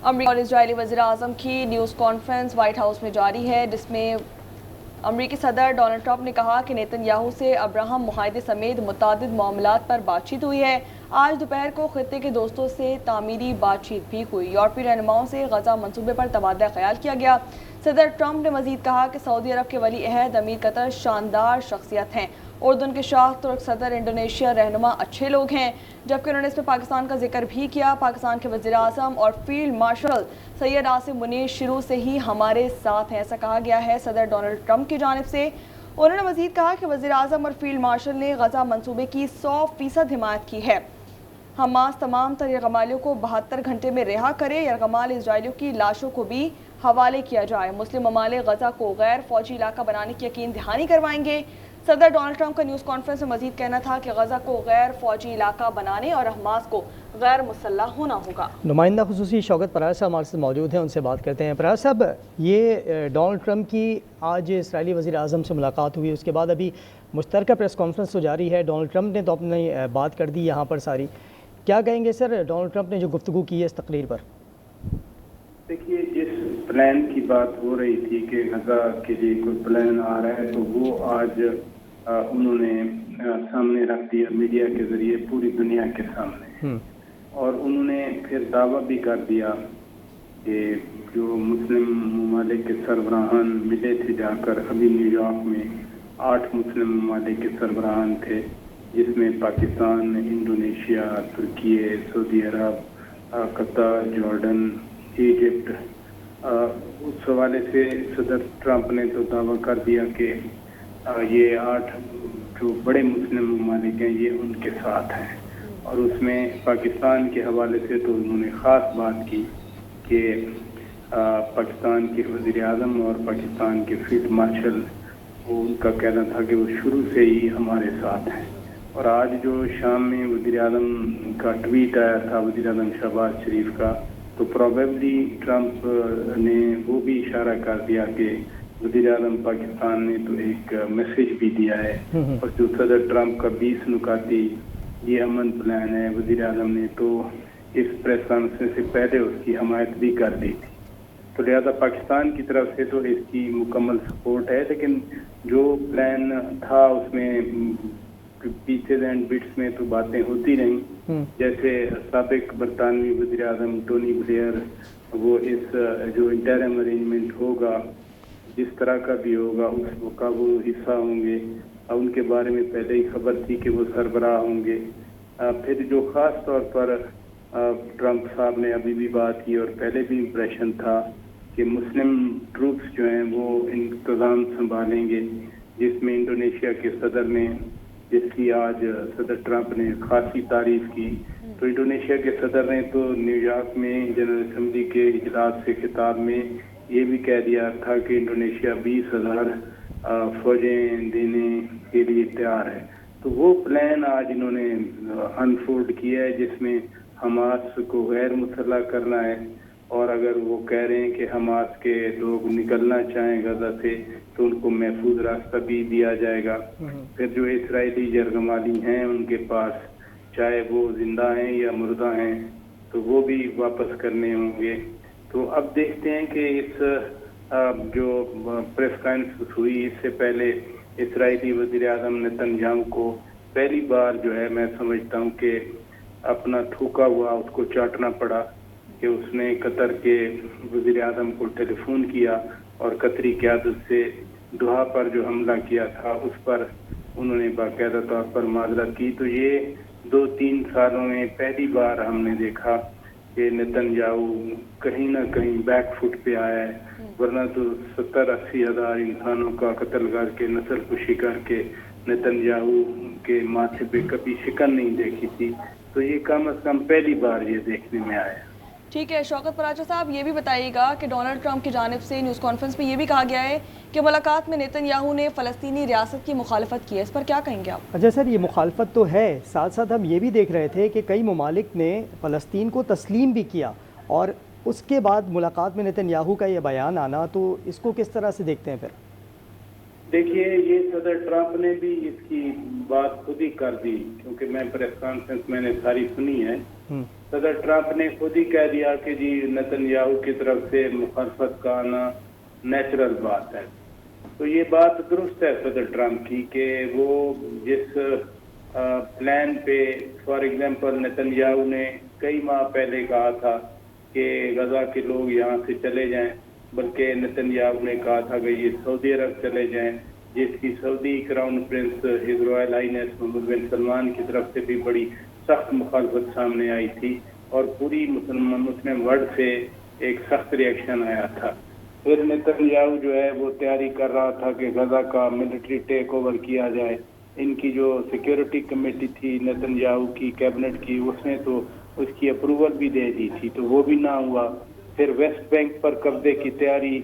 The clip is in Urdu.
امریکی اور اسرائیلی وزیراعظم کی نیوز کانفرنس وائٹ ہاؤس میں جاری ہے، جس میں امریکی صدر ڈونلڈ ٹرمپ نے کہا کہ نیتن یاہو سے ابراہم معاہدے سمیت متعدد معاملات پر بات چیت ہوئی ہے۔ آج دوپہر کو خطے کے دوستوں سے تعمیری بات چیت بھی ہوئی۔ یورپی رہنماؤں سے غزہ منصوبے پر تبادلہ خیال کیا گیا۔ صدر ٹرمپ نے مزید کہا کہ سعودی عرب کے ولی عہد امیر قطر شاندار شخصیت ہیں، اردن کے شاہ ترک صدر انڈونیشیا رہنما اچھے لوگ ہیں، جبکہ انہوں نے اس میں پاکستان کا ذکر بھی کیا۔ پاکستان کے وزیر اعظم اور فیلڈ مارشل سید عاصم منیر شروع سے ہی ہمارے ساتھ ہیں، ایسا کہا گیا ہے صدر ڈونلڈ ٹرمپ کی جانب سے۔ انہوں نے مزید کہا کہ وزیر اعظم اور فیلڈ مارشل نے غزہ منصوبے کی 100% حمایت کی ہے۔ حماس تمام تر یرغمالیوں کو 72 گھنٹے میں رہا کرے، یرغمال اسرائیلیوں کی لاشوں کو بھی حوالے کیا جائے۔ مسلم ممالک غزہ کو غیر فوجی علاقہ بنانے کی یقین دہانی کروائیں گے۔ صدر ڈونلڈ ٹرمپ کا نیوز کانفرنس میں مزید کہنا تھا کہ غزہ کو غیر فوجی علاقہ بنانے اور حماس کو غیر مسلح ہونا ہوگا۔ نمائندہ خصوصی شوکت پرار صاحب ہمارے ساتھ موجود ہیں، ان سے بات کرتے ہیں۔ پرار صاحب، یہ ڈونلڈ ٹرمپ کی آج اسرائیلی وزیر اعظم سے ملاقات ہوئی، اس کے بعد ابھی مشترکہ پریس کانفرنس تو جاری ہے۔ ڈونلڈ ٹرمپ نے تو اپنی بات کر دی یہاں پر ساری، کیا کہیں گے سر ڈونلڈ ٹرمپ نے جو گفتگو کی ہے اس تقریر پر؟ دیکھیے، جس پلان کی بات ہو رہی تھی کہ غزہ کے لیے کوئی پلان آ رہا ہے، تو وہ آج انہوں نے سامنے رکھ دیا میڈیا کے ذریعے پوری دنیا کے سامنے، اور انہوں نے پھر دعویٰ بھی کر دیا کہ جو مسلم ممالک کے سربراہان ملے تھے جا کر، ابھی نیو یارک میں 8 مسلم ممالک کے سربراہان تھے، جس میں پاکستان، انڈونیشیا، ترکی، سعودی عرب، قطر، جارڈن، ایجپٹ۔ اس حوالے سے صدر ٹرمپ نے تو دعویٰ کر دیا کہ یہ 8 جو بڑے مسلم ممالک ہیں یہ ان کے ساتھ ہیں، اور اس میں پاکستان کے حوالے سے تو انہوں نے خاص بات کی کہ پاکستان کے وزیر اعظم اور پاکستان کے فیلڈ مارشل، وہ ان کا کہنا تھا کہ وہ شروع سے ہی ہمارے ساتھ ہیں۔ اور آج جو شام میں وزیر اعظم کا ٹویٹ آیا تھا وزیر اعظم شہباز شریف کا، تو پروبیبلی ٹرمپ نے وہ بھی اشارہ کر دیا کہ وزیر اعظم پاکستان نے تو ایک میسج بھی دیا ہے، اور جو صدر ٹرمپ کا 20 نکاتی یہ امن پلان ہے، وزیر اعظم نے تو اس پریس کانفرنس سے پہلے اس کی حمایت بھی کر دی تھی، تو لہذا پاکستان کی طرف سے تو اس کی مکمل سپورٹ ہے۔ لیکن جو پلان تھا اس میں پیچز اینڈ بٹس میں تو باتیں ہوتی رہیں، جیسے سابق برطانوی وزیر اعظم ٹونی بلیئر، وہ اس جو انٹرم ارینجمنٹ ہوگا جس طرح کا بھی ہوگا اس کا وہ حصہ ہوں گے، ان کے بارے میں پہلے ہی خبر تھی کہ وہ سربراہ ہوں گے۔ پھر جو خاص طور پر ٹرمپ صاحب نے ابھی بھی بات کی اور پہلے بھی امپریشن تھا کہ مسلم ٹروپس جو ہیں وہ انتظام سنبھالیں گے، جس میں انڈونیشیا کے صدر نے، جس کی آج صدر ٹرمپ نے خاصی تعریف کی، تو انڈونیشیا کے صدر نے تو نیو یارک میں جنرل اسمبلی کے اجلاس سے خطاب میں یہ بھی کہہ دیا تھا کہ انڈونیشیا 20,000 فوجیں دینے کے لیے تیار ہے۔ تو وہ پلان آج انہوں نے انفولڈ کیا ہے، جس میں حماس کو غیر مسلح کرنا ہے، اور اگر وہ کہہ رہے ہیں کہ حماس کے لوگ نکلنا چاہیں غزہ سے تو ان کو محفوظ راستہ بھی دیا جائے گا۔ پھر جو اسرائیلی یرغمالی ہیں ان کے پاس، چاہے وہ زندہ ہیں یا مردہ ہیں، تو وہ بھی واپس کرنے ہوں گے۔ تو اب دیکھتے ہیں کہ اس جو پریس کانفرنس ہوئی اس سے پہلے اسرائیلی وزیر اعظم نیتن یاہو کو پہلی بار جو ہے میں سمجھتا ہوں کہ اپنا تھوکا ہوا اس کو چاٹنا پڑا کہ اس نے قطر کے وزیر اعظم کو ٹیلی فون کیا اور قطری قیادت سے دوحہ پر جو حملہ کیا تھا اس پر انہوں نے باقاعدہ طور پر معذرت کی۔ تو یہ 2-3 سالوں میں پہلی بار ہم نے دیکھا کہ نیتن یاہو کہیں نہ کہیں بیک فٹ پہ آیا ہے، ورنہ تو 70-80 ہزار انسانوں کا قتل کر کے، نسل کشی کر کے نیتن یاہو کے ماتھے پہ کبھی شکن نہیں دیکھی تھی، تو یہ کم از کم پہلی بار یہ دیکھنے میں آیا۔ ٹھیک ہے شوکت پراچا صاحب، یہ بھی بتائیے گا کہ ڈونلڈ ٹرمپ کی جانب سے نیوز کانفرنس میں یہ بھی کہا گیا ہے کہ ملاقات میں نیتن یاہو نے فلسطینی ریاست کی مخالفت کی ہے، اس پر کیا کہیں گے آپ؟ اچھا سر، یہ مخالفت تو ہے، ساتھ ساتھ ہم یہ بھی دیکھ رہے تھے کہ کئی ممالک نے فلسطین کو تسلیم بھی کیا، اور اس کے بعد ملاقات میں نیتن یاہو کا یہ بیان آنا، تو اس کو کس طرح سے دیکھتے ہیں پھر؟ دیکھیے، یہ صدر ٹرمپ نے بھی اس کی بات خود ہی کر دی، کیونکہ میں پریس کانفرنس میں نے ساری سنی ہے، صدر ٹرمپ نے خود ہی کہہ دیا کہ جی نتنیاہو کی طرف سے مخالفت کا آنا نیچرل بات ہے. تو یہ بات درست ہے صدر ٹرمپ کی کہ وہ جس پلان پہ فار ایگزامپل نتنیاہو نے کئی ماہ پہلے کہا تھا کہ غزہ کے لوگ یہاں سے چلے جائیں، بلکہ نتنیاہو نے کہا تھا کہ یہ سعودی عرب چلے جائیں، جس کی سعودی crown prince his royal highness Muhammad bin Salman کی طرف سے بھی بڑی سخت مخالفت سامنے آئی تھی اور پوری مسلم ورلڈ سے ایک سخت ریئیکشن آیا تھا. پھر نتنیاہو جو ہے وہ تیاری کر رہا تھا کہ غزہ کا ملٹری ٹیک اوور کیا جائے. ان کی جو سیکیورٹی کمیٹی تھی نتنیاہو کی کیبنٹ کی، اس نے تو اس کی اپروول بھی دے دی تھی، تو وہ بھی نہ ہوا. پھر ویسٹ بینک پر قبضے کی تیاری